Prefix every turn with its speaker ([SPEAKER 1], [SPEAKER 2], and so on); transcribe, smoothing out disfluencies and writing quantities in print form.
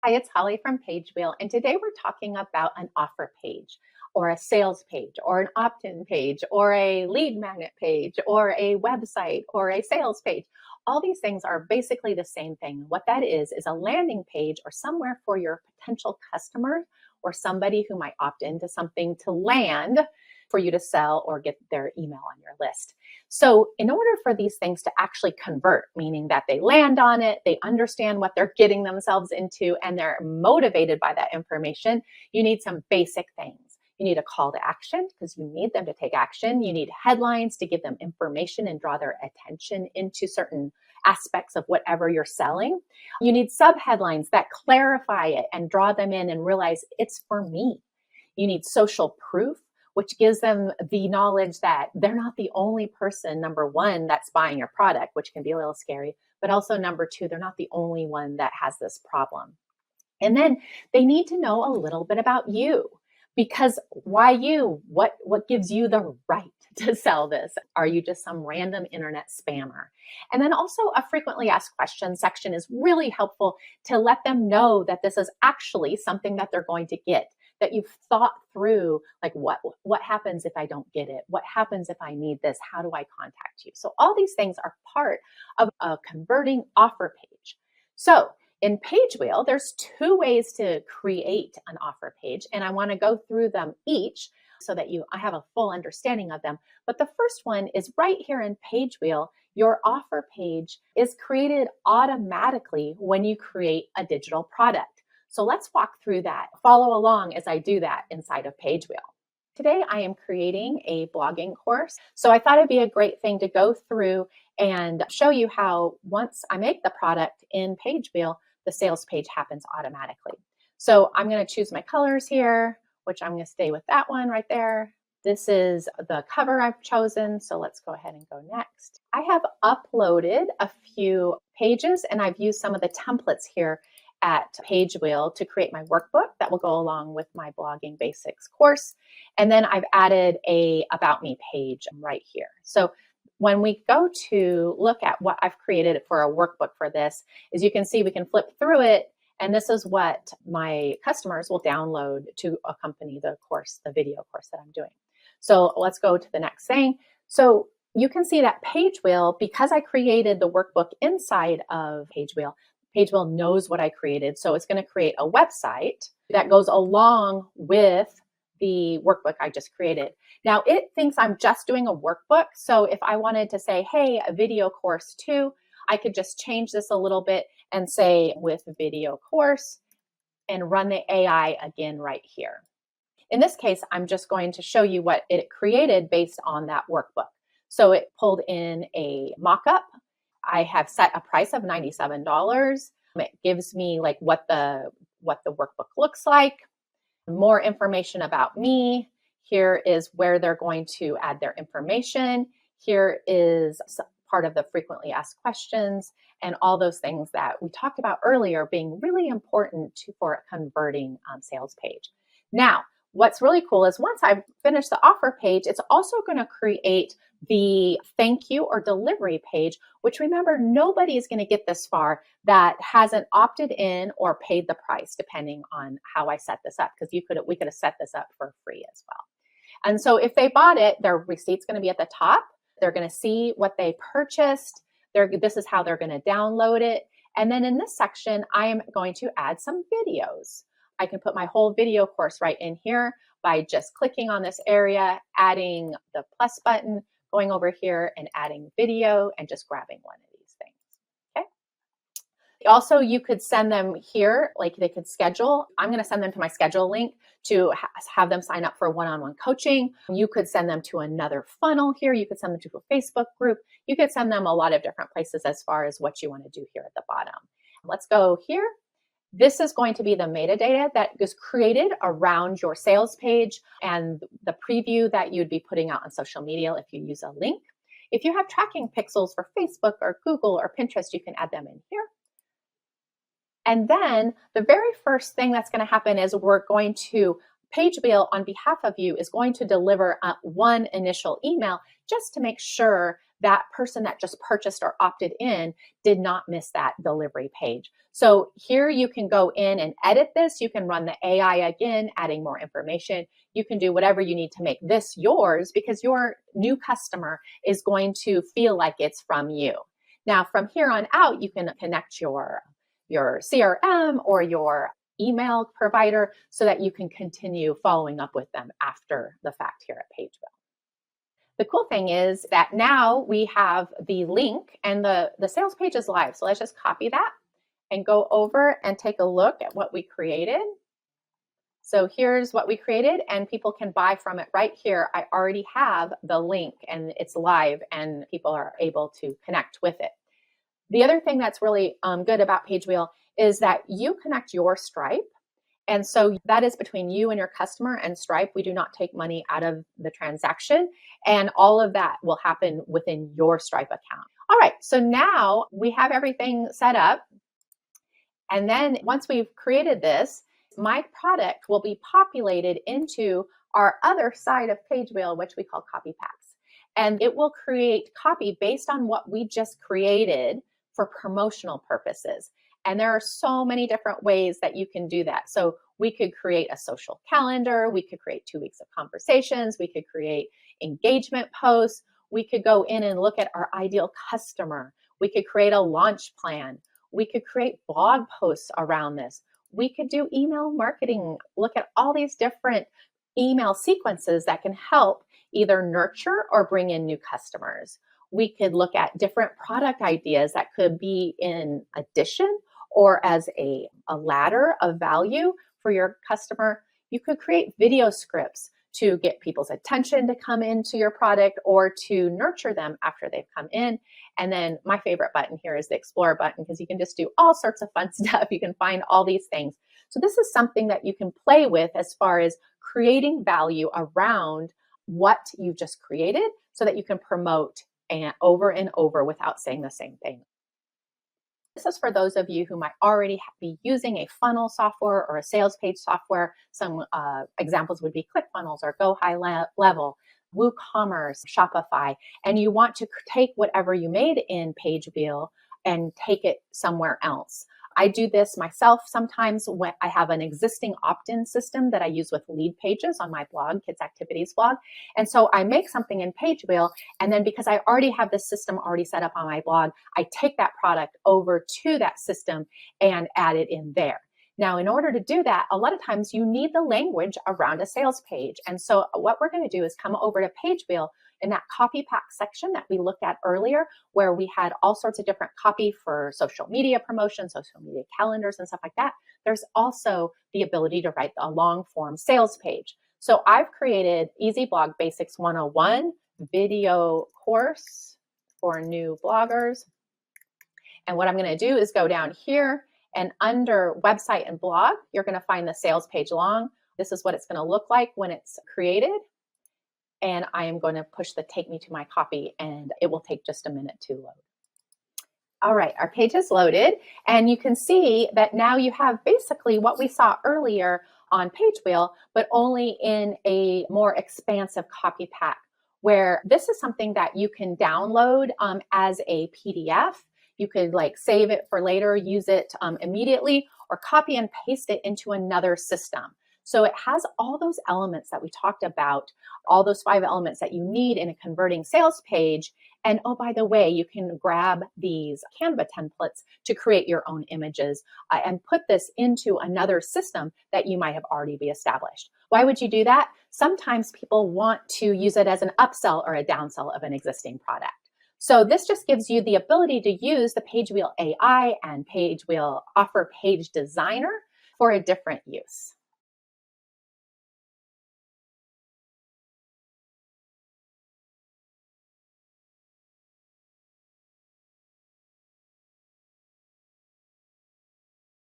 [SPEAKER 1] Hi, it's Holly from PageWheel, and today we're talking about an offer page or a sales page or an opt-in page or a lead magnet page or a website or a sales page. All these things are basically the same thing. What that is a landing page or somewhere for your potential customer or somebody who might opt into something to land for you to sell or get their email on your list. So in order for these things to actually convert, meaning that they land on it, they understand what they're getting themselves into, and they're motivated by that information, you need some basic things. You need a call to action because you need them to take action. You need headlines to give them information and draw their attention into certain aspects of whatever you're selling. You need subheadlines that clarify it and draw them in and realize it's for me. You need social proof, which gives them the knowledge that they're not the only person, number one, that's buying your product, which can be a little scary, but also number two, they're not the only one that has this problem. And then they need to know a little bit about you. Because why you? What gives you the right to sell this? Are you just some random internet spammer? And then also a frequently asked questions section is really helpful to let them know that this is actually something that they're going to get, that you've thought through, like what happens if I don't get it? What happens if I need this? How do I contact you? So all these things are part of a converting offer page. So in PageWheel, there's two ways to create an offer page, and I want to go through them each so that I have a full understanding of them. But the first one is right here in PageWheel. Your offer page is created automatically when you create a digital product. So let's walk through that. Follow along as I do that inside of PageWheel. Today, I am creating a blogging course. So I thought it'd be a great thing to go through and show you how once I make the product in PageWheel, the sales page happens automatically. So I'm going to choose my colors here, which I'm going to stay with that one right there. This is the cover I've chosen. So let's go ahead and go next. I have uploaded a few pages and I've used some of the templates here at PageWheel to create my workbook that will go along with my blogging basics course. And then I've added a about me page right here. So when we go to look at what I've created for a workbook for this, as you can see, we can flip through it. And this is what my customers will download to accompany the course, the video course that I'm doing. So let's go to the next thing. So you can see that PageWheel, because I created the workbook inside of PageWheel, PageWheel knows what I created. So it's going to create a website that goes along with the workbook I just created. Now it thinks I'm just doing a workbook. So if I wanted to say, hey, a video course too, I could just change this a little bit and say with video course and run the AI again right here. In this case, I'm just going to show you what it created based on that workbook. So it pulled in a mock-up. I have set a price of $97. It gives me like what the workbook looks like, more information about me. Here is where they're going to add their information. Here is part of the frequently asked questions and all those things that we talked about earlier being really important for a converting sales page. Now, what's really cool is once I've finished the offer page, it's also going to create the thank you or delivery page, which remember, nobody is going to get this far that hasn't opted in or paid the price, depending on how I set this up, because we could have set this up for free as well. And so if they bought it, their receipt's going to be at the top. They're going to see what they purchased. This is how they're going to download it. And then in this section, I am going to add some videos. I can put my whole video course right in here by just clicking on this area, adding the plus button, going over here and adding video and just grabbing one of these things. Okay. Also, you could send them here, like they could schedule. I'm going to send them to my schedule link to have them sign up for one-on-one coaching. You could send them to another funnel here. You could send them to a Facebook group. You could send them a lot of different places as far as what you want to do here at the bottom. Let's go here. This is going to be the metadata that is created around your sales page and the preview that you'd be putting out on social media if you use a link. If you have tracking pixels for Facebook or Google or Pinterest, you can add them in here. And then the very first thing that's going to happen is PageWheel on behalf of you is going to deliver one initial email just to make sure that person that just purchased or opted in did not miss that delivery page. So here you can go in and edit this. You can run the AI again, adding more information. You can do whatever you need to make this yours, because your new customer is going to feel like it's from you. Now, from here on out, you can connect your CRM or your email provider so that you can continue following up with them after the fact here at Pagewheel. The cool thing is that now we have the link and the sales page is live. So let's just copy that and go over and take a look at what we created. So here's what we created, and people can buy from it right here. I already have the link and it's live and people are able to connect with it. The other thing that's really good about Pagewheel is that you connect your Stripe. And so that is between you and your customer and Stripe. We do not take money out of the transaction. And all of that will happen within your Stripe account. All right, so now we have everything set up. And then once we've created this, my product will be populated into our other side of Pagewheel, which we call Copy Packs. And it will create copy based on what we just created for promotional purposes. And there are so many different ways that you can do that. So we could create a social calendar. We could create 2 weeks of conversations. We could create engagement posts. We could go in and look at our ideal customer. We could create a launch plan. We could create blog posts around this. We could do email marketing, look at all these different email sequences that can help either nurture or bring in new customers. We could look at different product ideas that could be in addition or as a ladder of value for your customer. You could create video scripts to get people's attention to come into your product or to nurture them after they've come in. And then my favorite button here is the Explore button, because you can just do all sorts of fun stuff. You can find all these things. So this is something that you can play with as far as creating value around what you've just created so that you can promote and over without saying the same thing. This is for those of you who might already be using a funnel software or a sales page software. Some examples would be ClickFunnels or Go High Level, WooCommerce, Shopify, and you want to take whatever you made in Pagewheel and take it somewhere else. I do this myself sometimes when I have an existing opt-in system that I use with lead pages on my blog, Kids Activities blog. And so I make something in Pagewheel, and then because I already have this system already set up on my blog, I take that product over to that system and add it in there. Now, in order to do that, a lot of times you need the language around a sales page. And so what we're going to do is come over to Pagewheel in that copy pack section that we looked at earlier, where we had all sorts of different copy for social media promotion, social media calendars and stuff like that. There's also the ability to write a long form sales page. So I've created Easy Blog Basics 101 video course for new bloggers. And what I'm going to do is go down here, and under website and blog, you're going to find the sales page long. This is what it's going to look like when it's created. And I am going to push the take me to my copy, and it will take just a minute to load. All right, our page is loaded, and you can see that now you have basically what we saw earlier on Pagewheel, but only in a more expansive copy pack, where this is something that you can download as a PDF. You could save it for later, use it immediately, or copy and paste it into another system. So it has all those elements that we talked about, all those 5 elements that you need in a converting sales page. And oh, by the way, you can grab these Canva templates to create your own images and put this into another system that you might have already be established. Why would you do that? Sometimes people want to use it as an upsell or a downsell of an existing product. So this just gives you the ability to use the Pagewheel AI and Pagewheel Offer Page Designer for a different use.